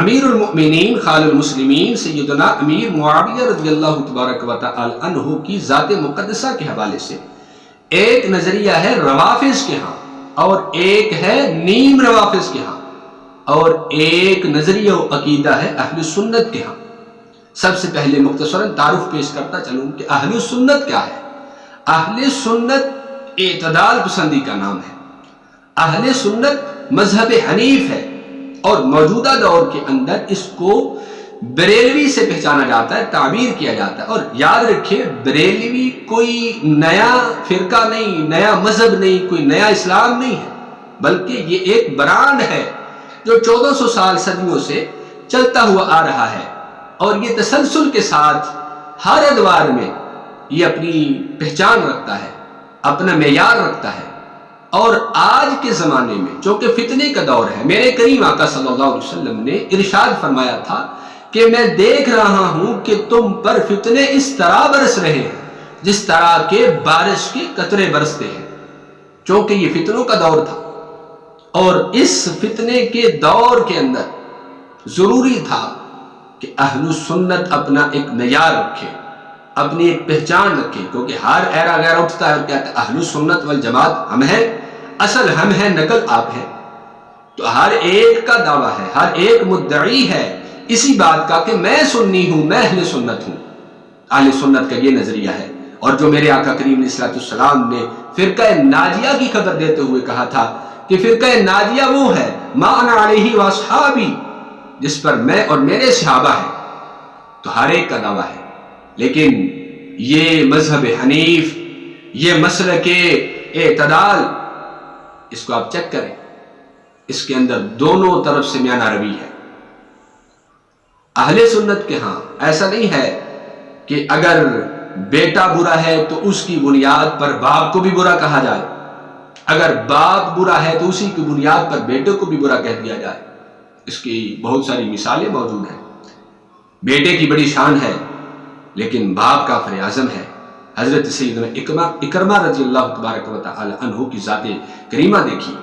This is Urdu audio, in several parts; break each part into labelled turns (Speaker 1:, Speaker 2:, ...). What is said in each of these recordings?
Speaker 1: امیر المؤمنین خال المسلمین سیدنا امیر معاویہ رضی اللہ تبارک و تعالی عنہ کی ذات مقدسہ کے حوالے سے ایک نظریہ ہے روافض کے ہاں اور ایک ہے نیم روافض کے ہاں اور ایک نظریہ و عقیدہ ہے اہل سنت کے ہاں۔ سب سے پہلے مختصراً تعارف پیش کرتا چلوں کہ اہل سنت کیا ہے۔ اہل سنت اعتدال پسندی کا نام ہے۔ اہل سنت مذہب حنیف ہے اور موجودہ دور کے اندر اس کو بریلوی سے پہچانا جاتا ہے، تعبیر کیا جاتا ہے۔ اور یاد رکھیں بریلوی کوئی نیا فرقہ نہیں، نیا مذہب نہیں، کوئی نیا اسلام نہیں ہے، بلکہ یہ ایک برانڈ ہے جو 1400 سال صدیوں سے چلتا ہوا آ رہا ہے اور یہ تسلسل کے ساتھ ہر ادوار میں یہ اپنی پہچان رکھتا ہے، اپنا معیار رکھتا ہے۔ اور آج کے زمانے میں چونکہ فتنے کا دور ہے، میرے کریم آقا صلی اللہ علیہ وسلم نے ارشاد فرمایا تھا کہ میں دیکھ رہا ہوں کہ تم پر فتنے اس طرح برس رہے ہیں جس طرح کے بارش کے قطرے برستے ہیں، چونکہ یہ فتنوں کا دور تھا اور اس فتنے کے دور کے اندر ضروری تھا کہ اہل سنت اپنا ایک معیار رکھے، اپنی ایک پہچان رکھے، کیونکہ ہر ایرا غیر اٹھتا ہے اور کہتا ہے اہل سنت والجماعت ہم ہیں، اصل ہم ہیں، نقل آپ ہیں۔ تو ہر ایک کا دعویٰ ہے، ہر ایک مدعی ہے اسی بات کا کہ میں سنی ہوں، میں اہل سنت ہوں۔ اہل سنت کا یہ نظریہ ہے۔ اور جو میرے آقا کریم علیہ السلام نے فرقہ ناجیہ کی خبر دیتے ہوئے کہا تھا کہ فرقہ ناجیہ وہ ہے ما انا علیہ واصحابی، جس پر میں اور میرے صحابہ ہیں، تو ہر ایک کا دعویٰ ہے۔ لیکن یہ مذہب حنیف، یہ مسلک اعتدال، اس کو آپ چیک کریں، اس کے اندر دونوں طرف سے میانہ روی ہے۔ اہل سنت کے ہاں ایسا نہیں ہے کہ اگر بیٹا برا ہے تو اس کی بنیاد پر باپ کو بھی برا کہا جائے، اگر باپ برا ہے تو اسی کی بنیاد پر بیٹے کو بھی برا کہہ دیا جائے۔ اس کی بہت ساری مثالیں موجود ہیں۔ بیٹے کی بڑی شان ہے لیکن باپ کافر اعظم ہے۔ حضرت سیدنا اکرمہ رضی اللہ تبارک و تعالی عنہ کی ذات کریمہ دیکھی،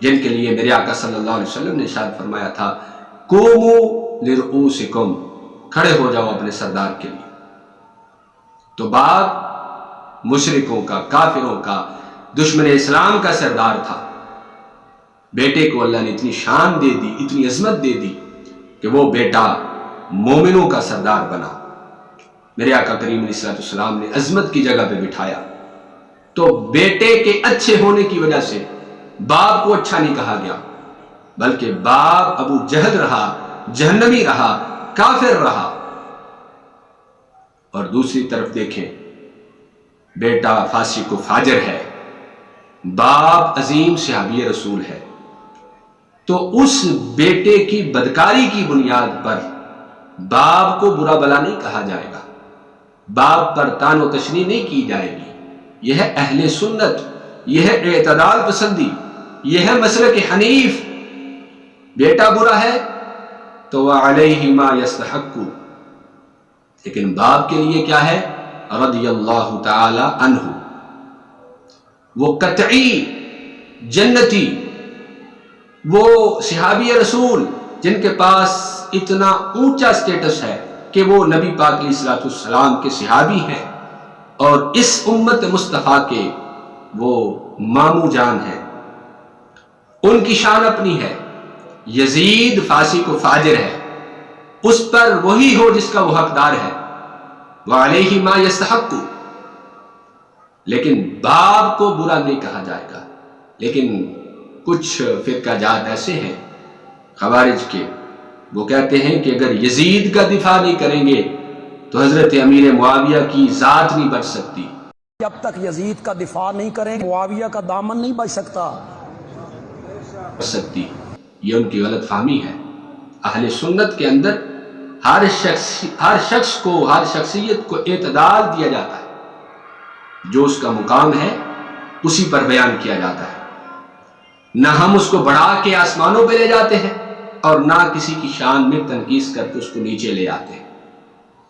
Speaker 1: جن کے لیے میرے آقا صلی اللہ علیہ وسلم نے ارشاد فرمایا تھا قوموا لرؤوسکم، کھڑے ہو جاؤ اپنے سردار کے لیے۔ تو باپ مشرکوں کا، کافروں کا، دشمن اسلام کا سردار تھا۔ بیٹے کو اللہ نے اتنی شان دے دی، اتنی عظمت دے دی کہ وہ بیٹا مومنوں کا سردار بنا۔ میرے آقا کریم علیہ السلام نے عظمت کی جگہ پہ بٹھایا۔ تو بیٹے کے اچھے ہونے کی وجہ سے باپ کو اچھا نہیں کہا گیا، بلکہ باپ ابو جہل رہا، جہنمی رہا، کافر رہا۔ اور دوسری طرف دیکھیں، بیٹا فاسق و فاجر ہے، باپ عظیم صحابی رسول ہے، تو اس بیٹے کی بدکاری کی بنیاد پر باپ کو برا بلا نہیں کہا جائے گا، باپ پر طعن و تشنیع نہیں کی جائے گی۔ یہ ہے اہل سنت، یہ ہے اعتدال پسندی، یہ ہے مسلک حنیف۔ بیٹا برا ہے تو وَعَلَيْهِ مَا يَسْتَحَقُّ، لیکن باپ کے لیے کیا ہے؟ رضی اللہ تعالی عنہ، وہ قطعی جنتی، وہ صحابی رسول جن کے پاس اتنا اونچا سٹیٹس ہے کہ وہ نبی پاک علیہ السلام کے صحابی ہیں اور اس امت مصطفیٰ کے وہ ماموں جان ہیں۔ ان کی شان اپنی ہے۔ یزید فاسق و فاجر ہے، اس پر وہی ہو جس کا وہ حقدار ہے، وعلیہ ما یستحق، لیکن باپ کو برا نہیں کہا جائے گا۔ لیکن کچھ فرقہ جات ایسے ہیں خوارج کے، وہ کہتے ہیں کہ اگر یزید کا دفاع نہیں کریں گے تو حضرت امیر معاویہ کی ذات نہیں بچ سکتی۔
Speaker 2: جب تک یزید کا دفاع نہیں کریں معاویہ کا دامن نہیں بچ سکتا۔
Speaker 1: یہ ان کی غلط فہمی ہے۔ اہل سنت کے اندر ہر شخص کو، ہر شخصیت کو اعتدال دیا جاتا ہے، جو اس کا مقام ہے اسی پر بیان کیا جاتا ہے۔ نہ ہم اس کو بڑھا کے آسمانوں پہ لے جاتے ہیں اور نہ کسی کی شان میں تنقیص کر کے اس کو نیچے لے آتے ہیں۔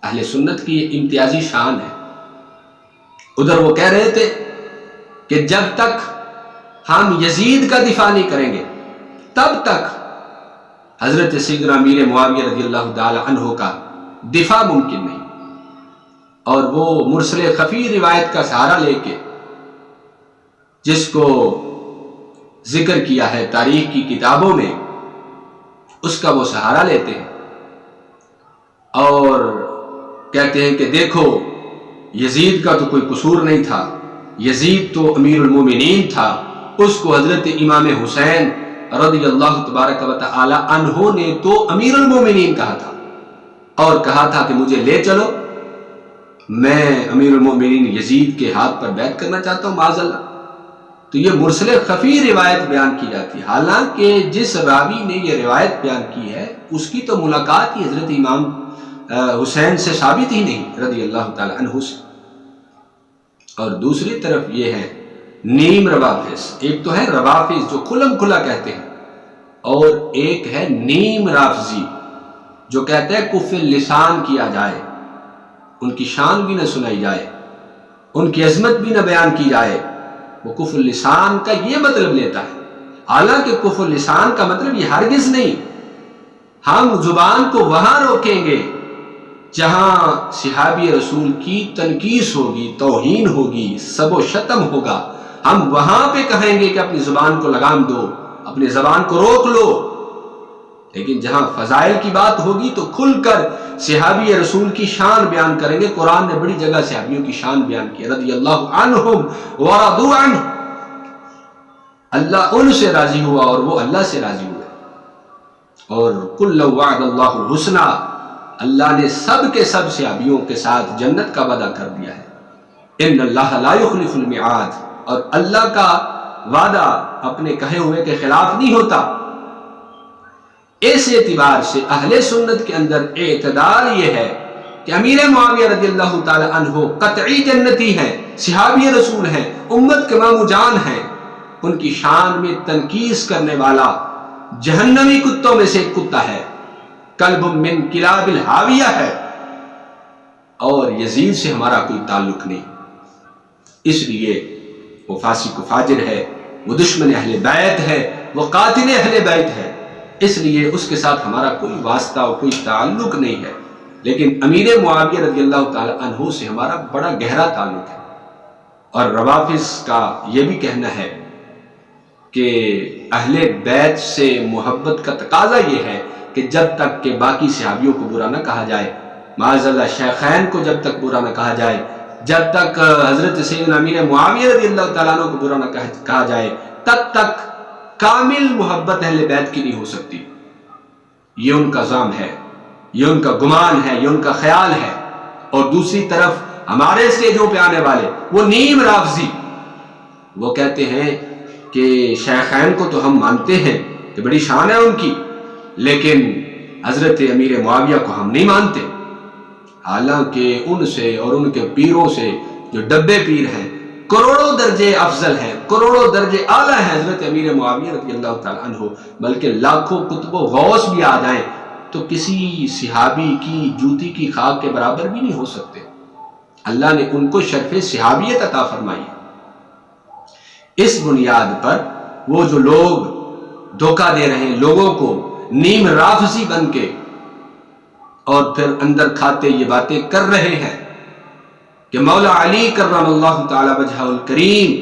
Speaker 1: اہل سنت کی یہ امتیازی شان ہے۔ ادھر وہ کہہ رہے تھے کہ جب تک ہم یزید کا دفاع نہیں کریں گے تب تک حضرت سیدنا امیر معاویہ رضی اللہ تعالی عنہ کا دفاع ممکن نہیں، اور وہ مرسل خفی روایت کا سہارا لے کے جس کو ذکر کیا ہے تاریخ کی کتابوں میں، اس کا وہ سہارا لیتے ہیں اور کہتے ہیں کہ دیکھو یزید کا تو کوئی قصور نہیں تھا، یزید تو امیر المومنین تھا، اس کو حضرت امام حسین رضی اللہ تبارک و تعالی عنہ نے تو امیر المومنین کہا تھا اور کہا تھا کہ مجھے لے چلو، میں امیر المومنین یزید کے ہاتھ پر بیعت کرنا چاہتا ہوں معاذ اللہ۔ تو یہ مرسل خفی روایت بیان کی جاتی ہے، حالانکہ جس راوی نے یہ روایت بیان کی ہے اس کی تو ملاقات ہی حضرت امام حسین سے ثابت ہی نہیں رضی اللہ تعالی عنہ سے۔ اور دوسری طرف یہ ہے نیم روافظ، ایک تو ہے روافظ جو کھلم کھلا کہتے ہیں، اور ایک ہے نیم رافضی جو کہتے ہیں کف لسان کیا جائے، ان کی شان بھی نہ سنائی جائے، ان کی عظمت بھی نہ بیان کی جائے، وہ کف لسان کا یہ مطلب لیتا ہے۔ حالانکہ کف لسان کا مطلب یہ ہرگز نہیں، ہم زبان کو وہاں روکیں گے جہاں صحابی رسول کی تنقیص ہوگی، توہین ہوگی، سب و شتم ہوگا، ہم وہاں پہ کہیں گے کہ اپنی زبان کو لگام دو، اپنی زبان کو روک لو۔ لیکن جہاں فضائل کی بات ہوگی تو کھل کر صحابی رسول کی شان بیان کریں گے۔ قرآن نے بڑی جگہ صحابیوں کی شان بیان کی، رضی اللہ عنہم ورضوا عنہ، اللہ ان سے راضی ہوا اور وہ اللہ سے راضی ہوئے۔ اور کل وعد اللہ الحسنى، اللہ نے سب کے سب صحابیوں کے ساتھ جنت کا وعدہ کر دیا ہے۔ ان اللہ لا یخلف الميعاد، اور اللہ کا وعدہ اپنے کہے ہوئے کے خلاف نہیں ہوتا۔ اس اعتبار سے اہل سنت کے اندر اعتدال یہ ہے کہ امیر معاویہ رضی اللہ تعالی عنہ قطعی جنتی ہیں، صحابی رسول ہیں، امت کے امام جان ہیں، ان کی شان میں تنقیص کرنے والا جہنمی کتوں میں سے ایک کتا ہے، کلب من کلاب الحاویہ ہے، اور یزید سے ہمارا کوئی تعلق نہیں۔ اس لیے وہ فاسق و فاجر ہے، وہ دشمن اہل بیت ہے، وہ قاتل اہل بیت ہے، اس لیے اس کے ساتھ ہمارا کوئی واسطہ اور کوئی تعلق نہیں ہے۔ لیکن امیر معاویہ رضی اللہ تعالی عنہ سے ہمارا بڑا گہرا تعلق ہے۔ اور روافظ کا یہ بھی کہنا ہے کہ اہل بیت سے محبت کا تقاضا یہ ہے کہ جب تک کہ باقی صحابیوں کو برا نہ کہا جائے، معاذ اللہ شیخین کو جب تک برا نہ کہا جائے، جب تک حضرت سیدنا امیر معاویہ رضی اللہ تعالیٰ عنہ کو برا نہ کہا جائے، تب تک کامل محبت اہل بیت کی نہیں ہو سکتی۔ یہ ان کا ظام ہے، یہ ان کا گمان ہے، یہ ان کا خیال ہے۔ اور دوسری طرف ہمارے سٹیجوں پہ آنے والے وہ نیم رافضی، وہ کہتے ہیں کہ شیخین کو تو ہم مانتے ہیں کہ بڑی شان ہے ان کی، لیکن حضرت امیر معاویہ کو ہم نہیں مانتے، حالانکہ ان سے اور ان کے پیروں سے جو ڈبے پیر ہیں کروڑوں درجے افضل ہیں، کروڑوں درجے اعلیٰ ہیں حضرت امیر معاویہ رضی اللہ تعالیٰ عنہ، بلکہ لاکھوں کتب و غوث بھی آ جائیں تو کسی صحابی کی جوتی کی خاک کے برابر بھی نہیں ہو سکتے۔ اللہ نے ان کو شرف صحابیت عطا فرمائی ہے۔ اس بنیاد پر وہ جو لوگ دھوکہ دے رہے ہیں لوگوں کو نیم رافضی بن کے، اور پھر اندر کھاتے یہ باتیں کر رہے ہیں کہ مولا علی کرم اللہ تعالی وجہہ الکریم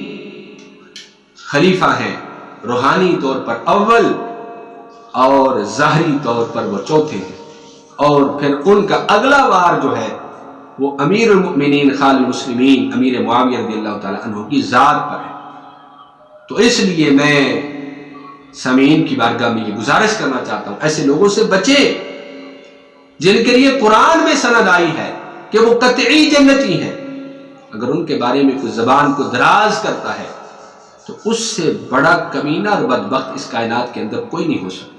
Speaker 1: خلیفہ ہیں، روحانی طور پر اول اور ظاہری طور پر وہ چوتھے ہیں، اور پھر ان کا اگلا وار جو ہے وہ امیر المؤمنین خال المسلمین امیر معاویہ رضی اللہ تعالی عنہ کی ذات پر ہے۔ تو اس لیے میں سامعین کی بارگاہ میں یہ گزارش کرنا چاہتا ہوں، ایسے لوگوں سے بچیں جن کے لیے قرآن میں سند آئی ہے کہ وہ قطعی جنتی ہیں۔ اگر ان کے بارے میں کوئی زبان کو دراز کرتا ہے تو اس سے بڑا کمینہ اور بدبخت اس کائنات کے اندر کوئی نہیں ہو سکتا۔